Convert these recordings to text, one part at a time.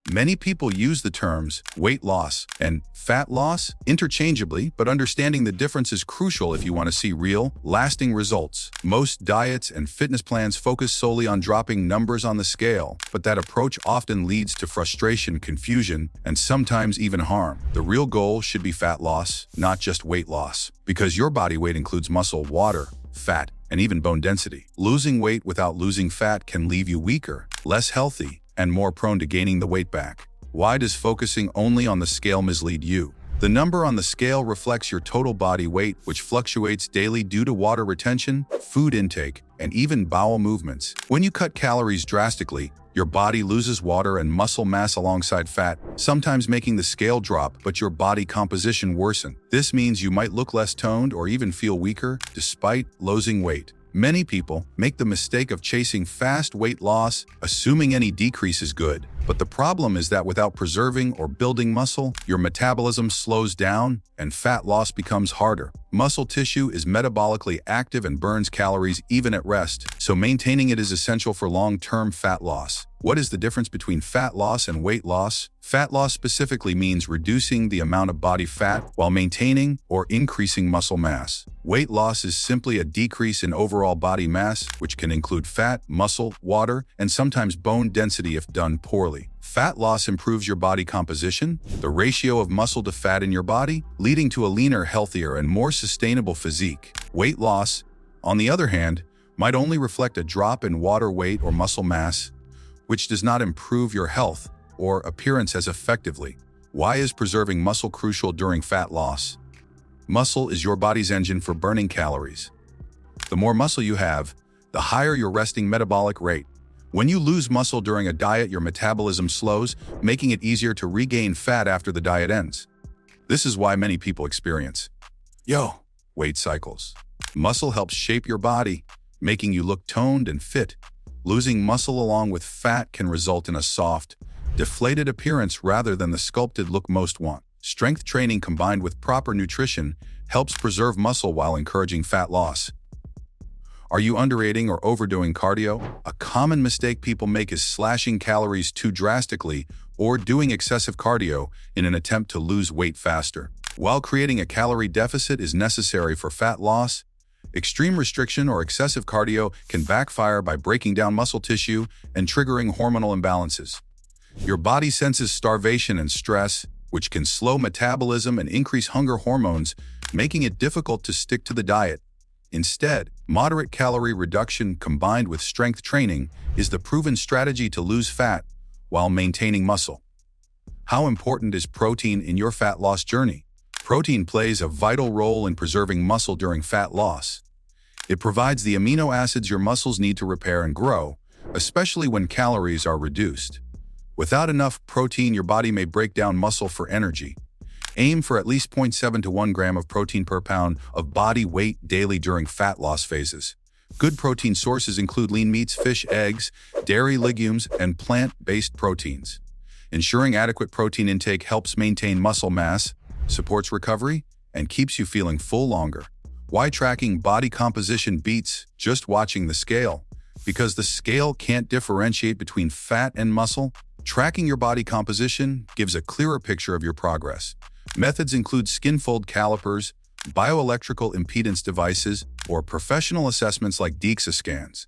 Many people use the terms weight loss and fat loss interchangeably, but understanding the difference is crucial if you want to see real, lasting results. Most diets and fitness plans focus solely on dropping numbers on the scale, but that approach often leads to frustration, confusion, and sometimes even harm. The real goal should be fat loss, not just weight loss, because your body weight includes muscle, water, fat, and even bone density. Losing weight without losing fat can leave you weaker, less healthy, and more prone to gaining the weight back. Why does focusing only on the scale mislead you? The number on the scale reflects your total body weight, which fluctuates daily due to water retention, food intake, and even bowel movements. When you cut calories drastically, your body loses water and muscle mass alongside fat, sometimes making the scale drop, but your body composition worsen. This means you might look less toned or even feel weaker despite losing weight. Many people make the mistake of chasing fast weight loss, assuming any decrease is good. But the problem is that without preserving or building muscle, your metabolism slows down and fat loss becomes harder. Muscle tissue is metabolically active and burns calories even at rest, so maintaining it is essential for long-term fat loss. What is the difference between fat loss and weight loss? Fat loss specifically means reducing the amount of body fat while maintaining or increasing muscle mass. Weight loss is simply a decrease in overall body mass, which can include fat, muscle, water, and sometimes bone density if done poorly. Fat loss improves your body composition, the ratio of muscle to fat in your body, leading to a leaner, healthier, and more sustainable physique. Weight loss, on the other hand, might only reflect a drop in water weight or muscle mass, which does not improve your health or appearance as effectively. Why is preserving muscle crucial during fat loss? Muscle is your body's engine for burning calories. The more muscle you have, the higher your resting metabolic rate. When you lose muscle during a diet, your metabolism slows, making it easier to regain fat after the diet ends. This is why many people experience weight cycles. Muscle helps shape your body, making you look toned and fit. Losing muscle along with fat can result in a soft, deflated appearance rather than the sculpted look most want. Strength training combined with proper nutrition helps preserve muscle while encouraging fat loss. Are you undereating or overdoing cardio? A common mistake people make is slashing calories too drastically or doing excessive cardio in an attempt to lose weight faster. While creating a calorie deficit is necessary for fat loss, extreme restriction or excessive cardio can backfire by breaking down muscle tissue and triggering hormonal imbalances. Your body senses starvation and stress, which can slow metabolism and increase hunger hormones, making it difficult to stick to the diet. Instead, moderate calorie reduction combined with strength training is the proven strategy to lose fat while maintaining muscle. How important is protein in your fat loss journey? Protein plays a vital role in preserving muscle during fat loss. It provides the amino acids your muscles need to repair and grow, especially when calories are reduced. Without enough protein, your body may break down muscle for energy. Aim for at least 0.7 to 1 gram of protein per pound of body weight daily during fat loss phases. Good protein sources include lean meats, fish, eggs, dairy, legumes, and plant-based proteins. Ensuring adequate protein intake helps maintain muscle mass, supports recovery, and keeps you feeling full longer. Why tracking body composition beats just watching the scale? Because the scale can't differentiate between fat and muscle. Tracking your body composition gives a clearer picture of your progress. Methods include skin fold calipers, bioelectrical impedance devices, or professional assessments like DEXA scans.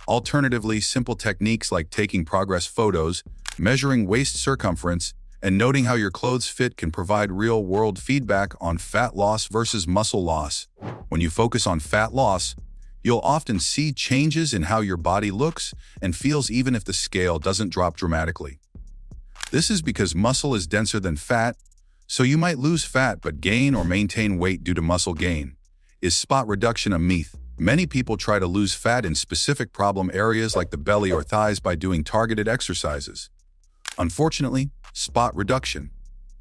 Alternatively, simple techniques like taking progress photos, measuring waist circumference, and noting how your clothes fit can provide real-world feedback on fat loss versus muscle loss. When you focus on fat loss, you'll often see changes in how your body looks and feels even if the scale doesn't drop dramatically. This is because muscle is denser than fat, so you might lose fat but gain or maintain weight due to muscle gain. Is spot reduction a myth? Many people try to lose fat in specific problem areas like the belly or thighs by doing targeted exercises. Unfortunately, spot reduction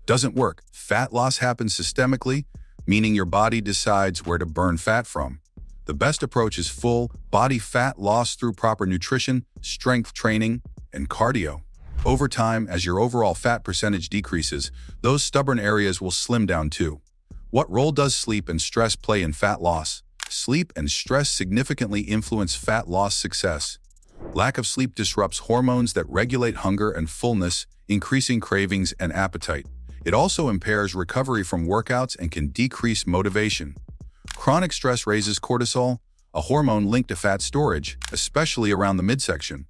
doesn't work. Fat loss happens systemically, meaning your body decides where to burn fat from. The best approach is full body fat loss through proper nutrition, strength training, and cardio. Over time, as your overall fat percentage decreases, those stubborn areas will slim down too. What role does sleep and stress play in fat loss? Sleep and stress significantly influence fat loss success. Lack of sleep disrupts hormones that regulate hunger and fullness, increasing cravings and appetite. It also impairs recovery from workouts and can decrease motivation. Chronic stress raises cortisol, a hormone linked to fat storage, especially around the midsection.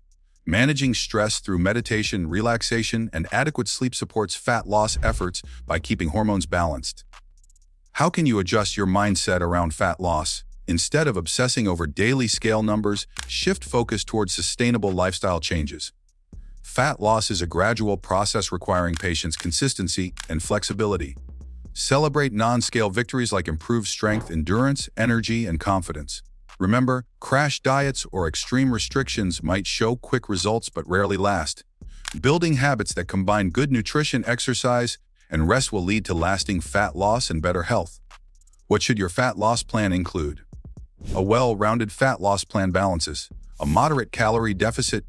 Managing stress through meditation, relaxation, and adequate sleep supports fat loss efforts by keeping hormones balanced. How can you adjust your mindset around fat loss? Instead of obsessing over daily scale numbers, shift focus towards sustainable lifestyle changes. Fat loss is a gradual process requiring patience, consistency, and flexibility. Celebrate non-scale victories like improved strength, endurance, energy, and confidence. Remember, crash diets or extreme restrictions might show quick results but rarely last. Building habits that combine good nutrition, exercise, and rest will lead to lasting fat loss and better health. What should your fat loss plan include? A well-rounded fat loss plan balances a moderate calorie deficit,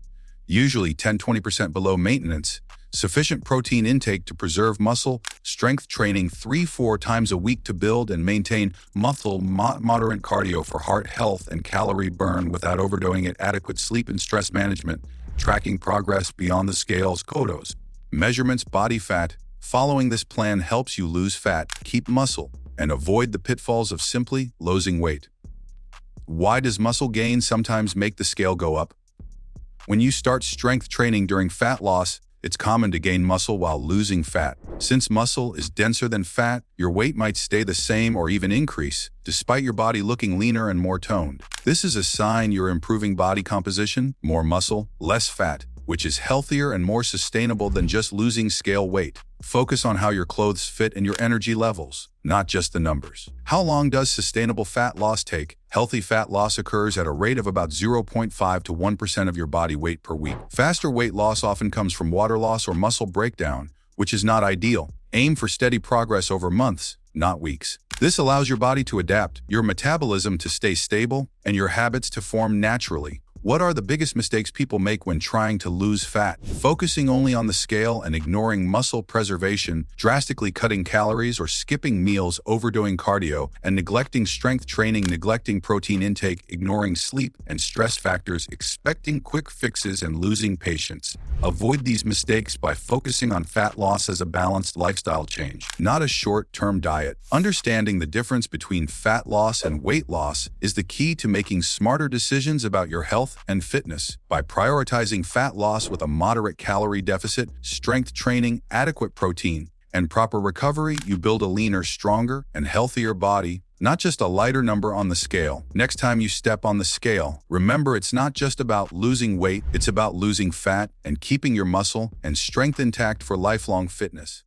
usually 10–20% below maintenance, sufficient protein intake to preserve muscle, strength training 3–4 times a week to build and maintain muscle, moderate cardio for heart health and calorie burn without overdoing it, adequate sleep and stress management, tracking progress beyond the scales, photos, measurements, body fat. Following this plan helps you lose fat, keep muscle, and avoid the pitfalls of simply losing weight. Why does muscle gain sometimes make the scale go up? When you start strength training during fat loss, it's common to gain muscle while losing fat. Since muscle is denser than fat, your weight might stay the same or even increase, despite your body looking leaner and more toned. This is a sign you're improving body composition, more muscle, less fat, which is healthier and more sustainable than just losing scale weight. Focus on how your clothes fit and your energy levels, not just the numbers. How long does sustainable fat loss take? Healthy fat loss occurs at a rate of about 0.5 to 1% of your body weight per week. Faster weight loss often comes from water loss or muscle breakdown, which is not ideal. Aim for steady progress over months, not weeks. This allows your body to adapt, your metabolism to stay stable, and your habits to form naturally. What are the biggest mistakes people make when trying to lose fat? Focusing only on the scale and ignoring muscle preservation, drastically cutting calories or skipping meals, overdoing cardio, and neglecting strength training, neglecting protein intake, ignoring sleep and stress factors, expecting quick fixes, and losing patience. Avoid these mistakes by focusing on fat loss as a balanced lifestyle change, not a short-term diet. Understanding the difference between fat loss and weight loss is the key to making smarter decisions about your health and fitness. By prioritizing fat loss with a moderate calorie deficit, strength training, adequate protein, and proper recovery, you build a leaner, stronger, and healthier body, not just a lighter number on the scale. Next time you step on the scale, remember it's not just about losing weight, it's about losing fat and keeping your muscle and strength intact for lifelong fitness.